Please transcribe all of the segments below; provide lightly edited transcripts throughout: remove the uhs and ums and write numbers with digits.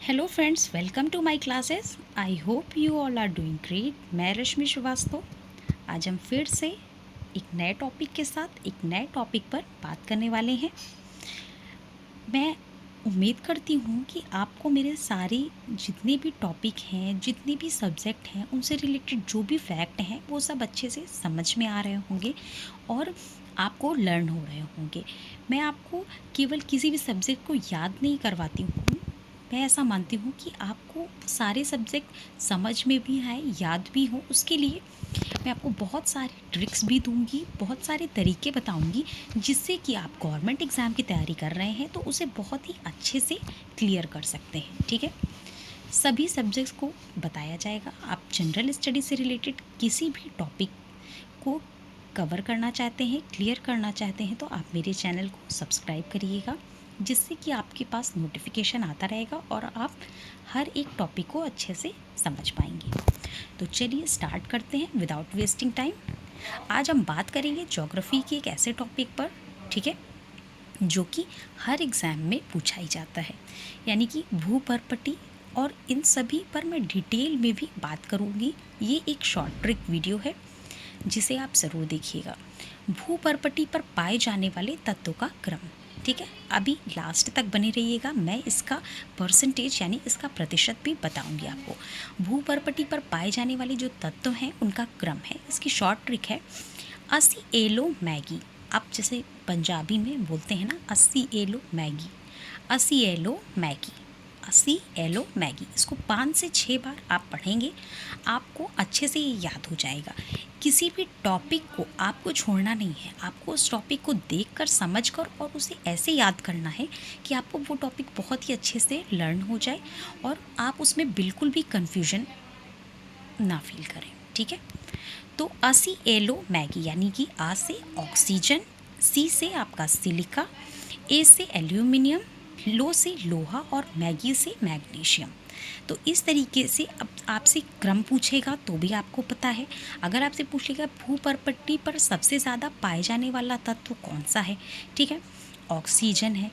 Hello friends, welcome to my classes. I hope you all are doing great. मैं रश्मि श्रीवास्तव। आज हम फिर से एक नए टॉपिक के साथ एक नए टॉपिक पर बात करने वाले हैं। मैं उम्मीद करती हूँ कि आपको मेरे सारे जितने भी टॉपिक हैं, जितने भी सब्जेक्ट हैं, उनसे रिलेटेड जो भी फैक्ट हैं वो सब अच्छे से समझ में आ रहे होंगे और आपको लर्न हो रहे होंगे। मैं आपको केवल किसी भी सब्जेक्ट को याद नहीं करवाती हूँ, मैं ऐसा मानती हूँ कि आपको सारे सब्जेक्ट समझ में भी आए, याद भी हो। उसके लिए मैं आपको बहुत सारी ट्रिक्स भी दूंगी, बहुत सारे तरीके बताऊंगी, जिससे कि आप गवर्नमेंट एग्ज़ाम की तैयारी कर रहे हैं तो उसे बहुत ही अच्छे से क्लियर कर सकते हैं। ठीक है, सभी सब्जेक्ट्स को बताया जाएगा। आप जनरल स्टडी से रिलेटेड किसी भी टॉपिक को कवर करना चाहते हैं, क्लियर करना चाहते हैं, तो आप मेरे चैनल को सब्सक्राइब करिएगा, जिससे कि आपके पास नोटिफिकेशन आता रहेगा और आप हर एक टॉपिक को अच्छे से समझ पाएंगे। तो चलिए स्टार्ट करते हैं विदाउट वेस्टिंग टाइम। आज हम बात करेंगे ज्योग्राफी के एक ऐसे टॉपिक पर, ठीक है, जो कि हर एग्ज़ाम में पूछा ही जाता है, यानी कि भूपर्पटी। और इन सभी पर मैं डिटेल में भी बात करूँगी। ये एक शॉर्ट ट्रिक वीडियो है जिसे आप ज़रूर देखिएगा। भूपर्पटी पर पाए जाने वाले तत्वों का क्रम, ठीक है, अभी लास्ट तक बने रहिएगा। मैं इसका परसेंटेज यानी इसका प्रतिशत भी बताऊंगी आपको। भूपर्पटी पर पाए जाने वाले जो तत्व हैं उनका क्रम है। इसकी शॉर्ट ट्रिक है अस्सी एलो मैगी। आप जैसे पंजाबी में बोलते हैं ना, अस्सी एलो मैगी, अस्सी एलो मैगी, अस्सी एलो मैगी। इसको 5 से 6 बार आप पढ़ेंगे, आपको अच्छे से ये याद हो जाएगा। किसी भी टॉपिक को आपको छोड़ना नहीं है, आपको उस टॉपिक को देखकर, समझकर और उसे ऐसे याद करना है कि आपको वो टॉपिक बहुत ही अच्छे से लर्न हो जाए और आप उसमें बिल्कुल भी कन्फ्यूजन ना फील करें। ठीक है, तो अस्सी एलो मैगी यानी कि आ से ऑक्सीजन, सी से आपका सिलिका, ए से एल्यूमिनियम, लो से लोहा और मैगी से मैग्नीशियम। तो इस तरीके से अब आपसे क्रम पूछेगा तो भी आपको पता है। अगर आपसे पूछेगा भूपर्पटी पर सबसे ज़्यादा पाए जाने वाला तत्व कौन सा है, ठीक है, ऑक्सीजन है,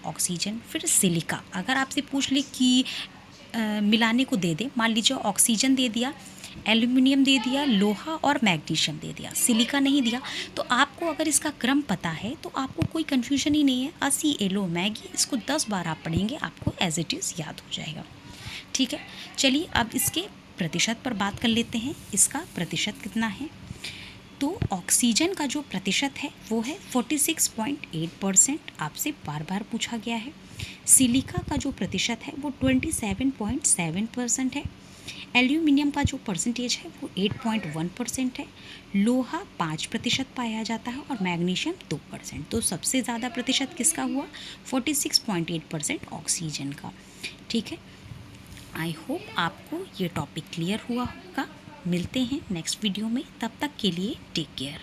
ऑक्सीजन। फिर सिलिका, अगर आपसे पूछ ले कि मिलाने को दे दे, मान लीजिए ऑक्सीजन दे दिया, एल्यूमिनियम दे दिया, लोहा और मैग्नीशियम दे दिया, सिलिका नहीं दिया, तो आपको अगर इसका क्रम पता है तो आपको कोई कन्फ्यूजन ही नहीं है। अस्सी एलो मैगी, इसको 10 बार आप पढ़ेंगे, आपको एज इट इज़ याद हो जाएगा। ठीक है, चलिए अब इसके प्रतिशत पर बात कर लेते हैं। इसका प्रतिशत कितना है, तो ऑक्सीजन का जो प्रतिशत है वो है 46.8%, आपसे बार बार पूछा गया है। सिलिका का जो प्रतिशत है वो 27.7% है। एल्यूमिनियम का जो परसेंटेज है वो 8.1% है। लोहा 5% पाया जाता है और मैग्नीशियम 2%। तो सबसे ज़्यादा प्रतिशत किसका हुआ, 46.8% ऑक्सीजन का। ठीक है, आई होप आपको ये टॉपिक क्लियर हुआ होगा। मिलते हैं नेक्स्ट वीडियो में, तब तक के लिए टेक केयर।